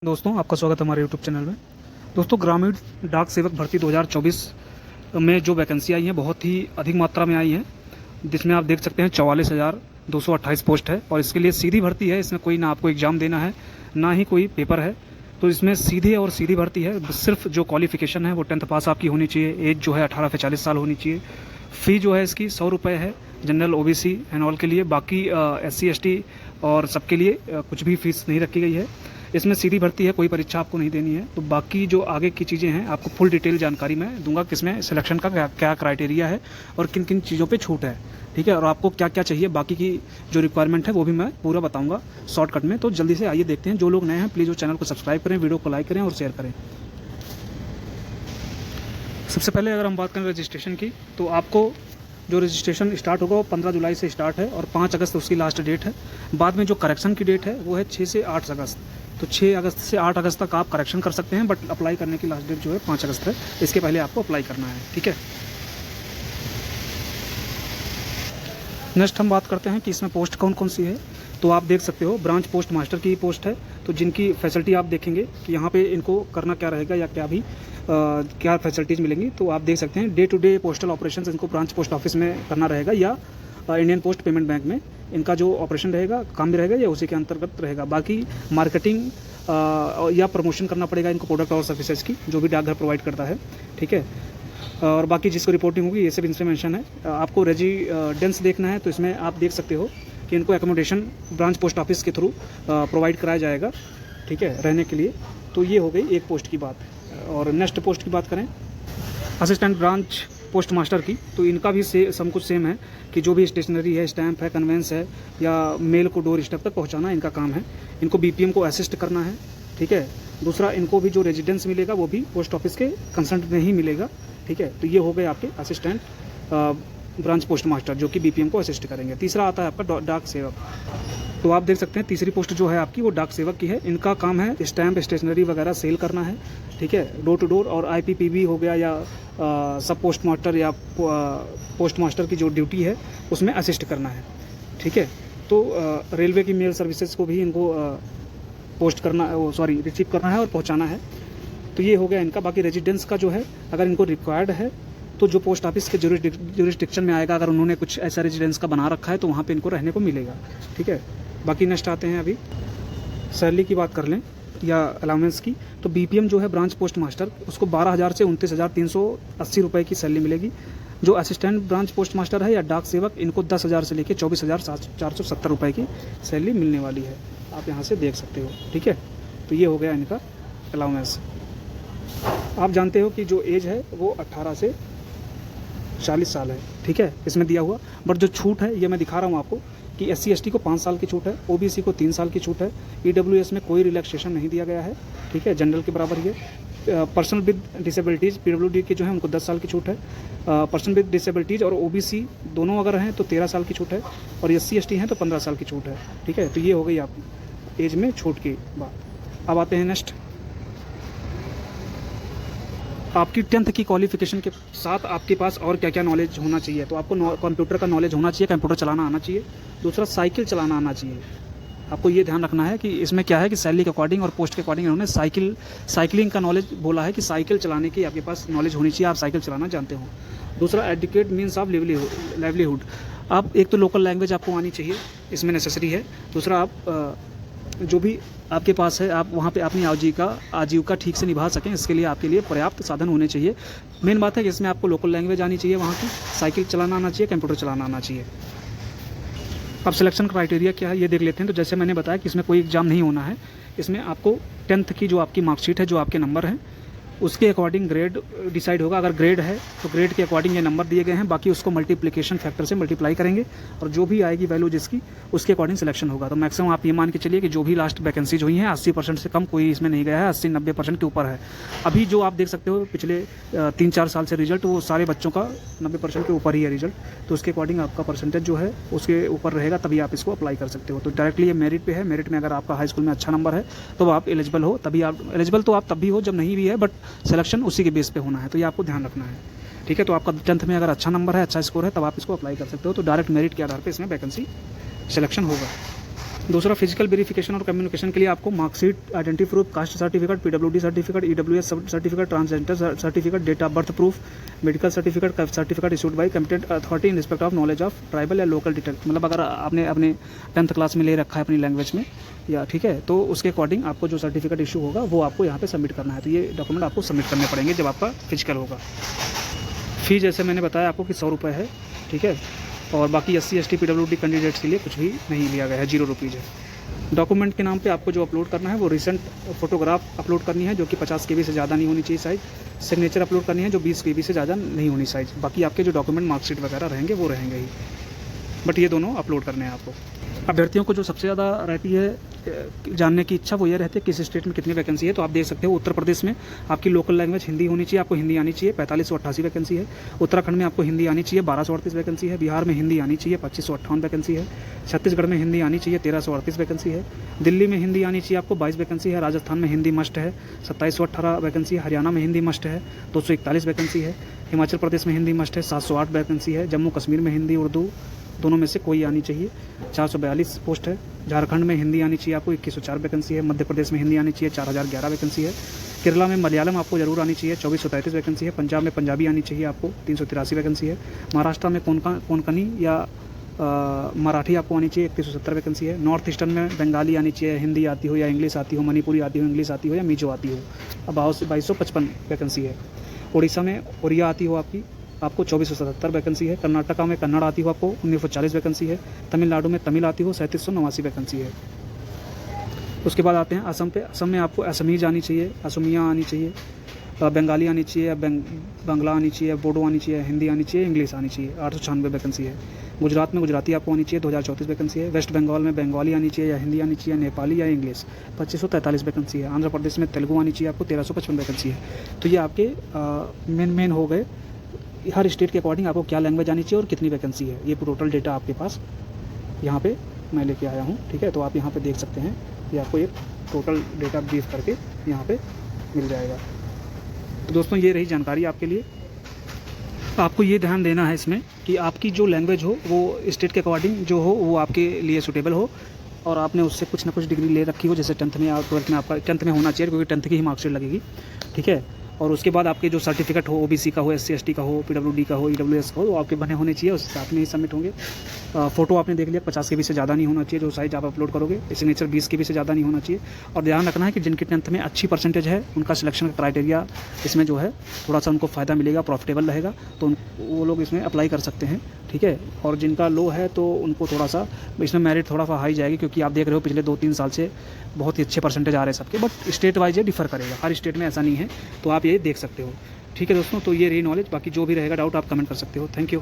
दोस्तों, आपका स्वागत है हमारे यूट्यूब चैनल में। दोस्तों, ग्रामीण डाक सेवक भर्ती 2024 में जो वैकेंसी आई हैं बहुत ही अधिक मात्रा में आई हैं, जिसमें आप देख सकते हैं 44,228 पोस्ट है और इसके लिए सीधी भर्ती है। इसमें कोई ना आपको एग्ज़ाम देना है ना ही कोई पेपर है, तो इसमें सीधी भर्ती है। सिर्फ जो क्वालिफिकेशन है वो 10th पास आपकी होनी चाहिए। एज जो है 18 से 40 साल होनी चाहिए। फ़ी जो है इसकी 100 रुपये है जनरल, ओबीसी एंड ऑल के लिए। बाकी SC ST और सबके लिए कुछ भी फीस नहीं रखी गई है। इसमें सीधी भर्ती है, कोई परीक्षा आपको नहीं देनी है। तो बाकी जो आगे की चीज़ें हैं आपको फुल डिटेल जानकारी मैं दूंगा, किसमें सिलेक्शन का क्या क्राइटेरिया है और किन किन चीज़ों पे छूट है, ठीक है, और आपको क्या क्या चाहिए, बाकी की जो रिक्वायरमेंट है वो भी मैं पूरा बताऊंगा शॉर्टकट में। तो जल्दी से आइए देखते हैं। जो लोग नए हैं प्लीज़ वो चैनल को सब्सक्राइब करें, वीडियो को लाइक करें और शेयर करें। सबसे पहले अगर हम बात करें रजिस्ट्रेशन की, तो आपको जो रजिस्ट्रेशन स्टार्ट होगा वो 15 जुलाई से स्टार्ट है और 5 अगस्त उसकी लास्ट डेट है। बाद में जो करेक्शन की डेट है वो है 6 से 8 अगस्त। तो 6 अगस्त से 8 अगस्त तक आप करेक्शन कर सकते हैं, बट अप्लाई करने की लास्ट डेट जो है 5 अगस्त है। इसके पहले आपको अप्लाई करना है, ठीक है। नेक्स्ट हम बात करते हैं कि इसमें पोस्ट कौन कौन सी है। तो आप देख सकते हो ब्रांच पोस्ट मास्टर की पोस्ट है। तो जिनकी फैसिलिटी आप देखेंगे कि यहाँ पे इनको करना क्या रहेगा या क्या फैसिलिटीज़ मिलेंगी, तो आप देख सकते हैं day to day postal operations इनको ब्रांच पोस्ट ऑफिस में करना रहेगा या इंडियन पोस्ट पेमेंट बैंक में इनका जो ऑपरेशन रहेगा, काम भी रहेगा या उसी के अंतर्गत रहेगा। बाकी मार्केटिंग या प्रमोशन करना पड़ेगा इनको प्रोडक्ट और सर्विसेज की, जो भी डाकघर प्रोवाइड करता है, ठीक है। और बाकी जिसको रिपोर्टिंग होगी ये सब इसमें मेंशन है। आपको रेजिडेंस देखना है तो इसमें आप देख सकते हो कि इनको एकोमोडेशन ब्रांच पोस्ट ऑफिस के थ्रू प्रोवाइड कराया जाएगा, ठीक है, रहने के लिए। तो ये हो गई एक पोस्ट की बात। और नेक्स्ट पोस्ट की बात करें असिस्टेंट ब्रांच पोस्ट मास्टर की, तो इनका भी सब कुछ सेम है कि जो भी स्टेशनरी है, स्टैंप है, कन्वेंस है या मेल को डोर स्टेप तक पहुंचाना इनका काम है। इनको BPM को असिस्ट करना है, ठीक है। दूसरा, इनको भी जो रेजिडेंस मिलेगा वो भी पोस्ट ऑफिस के कंसल्ट में ही मिलेगा, ठीक है। तो ये हो गए आपके असिस्टेंट ब्रांच पोस्ट मास्टर जो कि BPM को असिस्ट करेंगे। तीसरा आता है आपका डाक सेवक। तो आप देख सकते हैं तीसरी पोस्ट जो है आपकी वो डाक सेवक की है। इनका काम है स्टैम्प, स्टेशनरी वगैरह सेल करना है, ठीक है, डोर टू डोर। और IPPB हो गया या सब पोस्ट मास्टर या पोस्ट मास्टर की जो ड्यूटी है उसमें असिस्ट करना है, ठीक है। तो रेलवे की मेल सर्विसेज को भी इनको रिसीव करना है और पहुंचाना है। तो ये हो गया इनका। बाकी रेजिडेंस का जो है अगर इनको रिक्वायर्ड है तो जो पोस्ट ऑफिस के जुरिस्डिक्शन में आएगा, अगर उन्होंने कुछ ऐसा रेजिडेंस का बना रखा है तो वहाँ पे इनको रहने को मिलेगा, ठीक है। बाकी नेक्स्ट आते हैं, अभी सैलरी की बात कर लें या अलाउंस की, तो BPM जो है ब्रांच पोस्ट मास्टर उसको 12,000 से 29,380 रुपये की सैलरी मिलेगी। जो असिस्टेंट ब्रांच पोस्ट मास्टर है या डाक सेवक इनको 10,000 से लेकर 24,470 रुपये की सैलरी मिलने वाली है। आप यहाँ से देख सकते हो, ठीक है। तो ये हो गया इनका अलाउंस। आप जानते हो कि जो एज है वो 18 से 40 साल है, ठीक है, इसमें दिया हुआ। बट जो छूट है ये मैं दिखा रहा हूँ आपको कि SC ST को 5 साल की छूट है, OBC को 3 साल की छूट है, EWS में कोई रिलैक्सेशन नहीं दिया गया है, ठीक है, जनरल के बराबर ही है। पर्सन विद डिसेबिलिटीज़ PWD के जो है उनको 10 साल की छूट है। पर्सन विद डिसेबिलिटीज़ और OBC दोनों अगर हैं तो 13 साल की छूट है और SC ST हैं तो 15 साल की छूट है, ठीक है। तो ये हो गई आपकी एज में छूट की बात। अब आते हैं नेक्स्ट, आपकी 10th की क्वालिफिकेशन के साथ आपके पास और क्या क्या नॉलेज होना चाहिए। तो आपको कंप्यूटर का नॉलेज होना चाहिए, कंप्यूटर चलाना आना चाहिए। दूसरा, साइकिल चलाना आना चाहिए। आपको ये ध्यान रखना है कि इसमें क्या है कि सैलरी के अकॉर्डिंग और पोस्ट के अकॉर्डिंग इन्होंने साइकिलिंग का नॉलेज बोला है कि साइकिल चलाने की आपके पास नॉलेज होनी चाहिए, आप साइकिल चलाना जानते हो। दूसरा, एडुकेट मीन्स ऑफ लाइवलीहुड। आप एक तो लोकल लैंग्वेज आपको आनी चाहिए, इसमें नेसेसरी है। दूसरा, आप जो भी आपके पास है आप वहाँ पे अपनी आजीविका ठीक से निभा सकें, इसके लिए आपके लिए पर्याप्त साधन होने चाहिए। मेन बात है कि इसमें आपको लोकल लैंग्वेज आनी चाहिए वहाँ की, साइकिल चलाना आना चाहिए, कंप्यूटर चलाना आना चाहिए। अब सिलेक्शन क्राइटेरिया क्या है ये देख लेते हैं। तो जैसे मैंने बताया कि इसमें कोई एग्ज़ाम नहीं होना है। इसमें आपको 10th की जो आपकी मार्कशीट है, जो आपके नंबर हैं उसके अकॉर्डिंग ग्रेड डिसाइड होगा। अगर ग्रेड है तो ग्रेड के अकॉर्डिंग ये नंबर दिए गए हैं, बाकी उसको मल्टीप्लिकेशन फैक्टर से मल्टीप्लाई करेंगे और जो भी आएगी वैल्यू जिसकी उसके अकॉर्डिंग सिलेक्शन होगा। तो मैक्सिमम आप ये मान के चलिए कि जो भी लास्ट वैकेंसीज हुई हैं 80% से कम कोई इसमें नहीं गया है, 80-90% के ऊपर है। अभी जो आप देख सकते हो पिछले 3-4 साल से रिजल्ट, वो सारे बच्चों का 90% के ऊपर ही है रिजल्ट। तो उसके अकॉर्डिंग आपका परसेंटेज जो है उसके ऊपर रहेगा, तभी आप इसको अप्लाई कर सकते हो। तो डायरेक्टली ये मेरिट पे है। मेरिट में अगर आपका हाई स्कूल में अच्छा नंबर है तो आप एलिजिबल हो, तभी आप एलिजिबल तो आप तब भी हो जब नहीं भी है, बट सिलेक्शन उसी के बेस पे होना है। तो ये आपको ध्यान रखना है, ठीक है। तो आपका 10th में अगर अच्छा नंबर है, अच्छा स्कोर है, तब आप इसको अप्लाई कर सकते हो। तो डायरेक्ट मेरिट के आधार पे इसमें वैकेंसी सिलेक्शन होगा। दूसरा फिजिकल वेरिफिकेशन और कम्युनिकेशन के लिए आपको marksheet, identity proof, caste certificate, PWD certificate, EWS certificate, transgender certificate, date of birth proof, medical certificate issued by competent authority in respect of knowledge of tribal या local detail. मतलब अगर आपने अपने 10th class में ले रखा है अपनी लैंग्वेज में या ठीक है, तो उसके अकॉर्डिंग आपको जो सर्टिफिकेट इशू होगा वो आपको यहाँ पे सबमिट करना है। तो ये डॉक्यूमेंट आपको सबमिट करने पड़ेंगे जब आपका फिजिकल होगा। फ़ी जैसे मैंने बताया आपको कि 100 रुपये है, ठीक है। और बाकी SC ST PWD कैंडिडेट्स के लिए कुछ भी नहीं लिया गया है, 0 रुपीज़ है। डॉक्यूमेंट के नाम पे आपको जो अपलोड करना है वो रिसेंट फोटोग्राफ अपलोड करनी है जो कि 50 KB से ज़्यादा नहीं होनी चाहिए साइज़। सिग्नेचर अपलोड करनी है जो 20 KB से ज़्यादा नहीं होनी साइज़। बाकी आपके जो डॉक्यूमेंट मार्कशीट वगैरह रहेंगे वो रहेंगे ही, बट ये दोनों अपलोड करने हैं आपको। अभ्यर्थियों को जो सबसे ज़्यादा रहती है जानने की इच्छा वो ये रहती है किस स्टेट में कितनी वैकेंसी है। तो आप देख सकते हो उत्तर प्रदेश में आपकी लोकल लैंग्वेज हिंदी होनी चाहिए, आपको हिंदी आनी चाहिए, 4588 वैकेंसी है। उत्तराखंड में आपको हिंदी आनी चाहिए, 1238 वैकेंसी है। बिहार में हिंदी आनी चाहिए, 2558 वैकेंसी है। छत्तीसगढ़ में हिंदी आनी चाहिए, 1338 वैकेंसी है। दिल्ली में हिंदी आनी चाहिए आपको, 22 वैकेंसी है। राजस्थान में हिंदी मस्ट है, 2718 वैकेंसी है। हरियाणा में हिंदी मस्ट है, 241 वैकेंसी है। हिमाचल प्रदेश में हिंदी मस्ट है, 708 वैकेंसी है। जम्मू कश्मीर में हिंदी उर्दू दोनों में से कोई आनी चाहिए, 442 पोस्ट है। झारखंड में हिंदी आनी चाहिए आपको, 2104 वैकेंसी है। मध्य प्रदेश में हिंदी आनी चाहिए, 4011 वैकेंसी है। केरला में मलयालम आपको जरूर आनी चाहिए, 2433 वैकेंसी है। पंजाब में पंजाबी आनी चाहिए आपको, 383 वैकेंसी है। महाराष्ट्र में कोंकणी या मराठी आपको आनी चाहिए, 3170 वैकेंसी है। नॉर्थ ईस्टर्न में बंगाली आनी चाहिए, हिंदी आती हो या इंग्लिश आती हो, मणिपुरी आती हो, इंग्लिश आती हो या मिजो आती हो, अब 2255 वैकेंसी है। उड़ीसा में उड़िया आती हो आपको 2477 वैकेंसी है। कर्नाटका में कन्नड़ आती हो आपको, 1940 वैकेंसी है। तमिलनाडु में तमिल आती हो, 3789 वैकेंसी है। उसके बाद आते हैं असम पे। असम में आपको असमीज आनी चाहिए, असमिया आनी चाहिए, बंगाली आनी चाहिए, बांग्ला आनी चाहिए, बोडो आनी चाहिए, हिंदी आनी चाहिए, इंग्लिश आनी चाहिए, 896 वैकेंसी है। गुजरात में गुजराती आपको आनी चाहिए, 2034 वैकेंसी है। वेस्ट बंगाल में बंगाली आनी चाहिए या हिंदी आनी चाहिए, नेपाली या इंग्लिश, 2543 वैकेंसी है। आंध्र प्रदेश में तेलुगु आनी चाहिए आपको, 1355 वैकेंसी है। तो ये आपके मेन हो गए। हर स्टेट के अकॉर्डिंग आपको क्या लैंग्वेज आनी चाहिए और कितनी वैकेंसी है, ये टोटल डेटा आपके पास यहाँ पे मैं लेके आया हूँ, ठीक है। तो आप यहाँ पे देख सकते हैं, ये आपको एक टोटल डेटा ब्रीफ करके यहाँ पे मिल जाएगा। तो दोस्तों ये रही जानकारी आपके लिए। आपको ये ध्यान देना है इसमें कि आपकी जो लैंग्वेज हो वो स्टेट के अकॉर्डिंग जो हो वो आपके लिए सूटेबल हो, और आपने उससे कुछ ना कुछ डिग्री ले रखी हो, जैसे 10th में या 12th में। आपका 10th में होना चाहिए क्योंकि 10th की ही मार्कशीट लगेगी, ठीक है। और उसके बाद आपके जो सर्टिफिकेट हो, OBC का हो, SC ST का हो, PWD का हो, EWS का हो, वो आपके बने होने चाहिए, उस साथ में ही सबमिट होंगे। फ़ोटो आपने देख लिया, 50 KB से ज़्यादा नहीं होना चाहिए जो साइज आप अपलोड करोगे। सिग्नेचर 20 KB से ज़्यादा नहीं होना चाहिए। और ध्यान रखना है कि जिनकी 10th में अच्छी परसेंटेज है उनका सिलेक्शन का क्राइटेरिया इसमें जो है थोड़ा सा उनको फ़ायदा मिलेगा, प्रॉफिटेबल रहेगा, तो वो लोग इसमें अप्लाई कर सकते हैं, ठीक है। और जिनका लो है तो उनको थोड़ा सा इसमें मेरिट थोड़ा सा हाई जाएगी, क्योंकि आप देख रहे हो पिछले 2-3 साल से बहुत ही अच्छे परसेंटेज आ रहे हैं सबके। बट स्टेट वाइज ये डिफर करेगा, हर स्टेट में ऐसा नहीं है, तो आप ये देख सकते हो, ठीक है दोस्तों। तो ये रही नॉलेज, बाकी जो भी रहेगा डाउट आप कमेंट कर सकते हो। Thank you.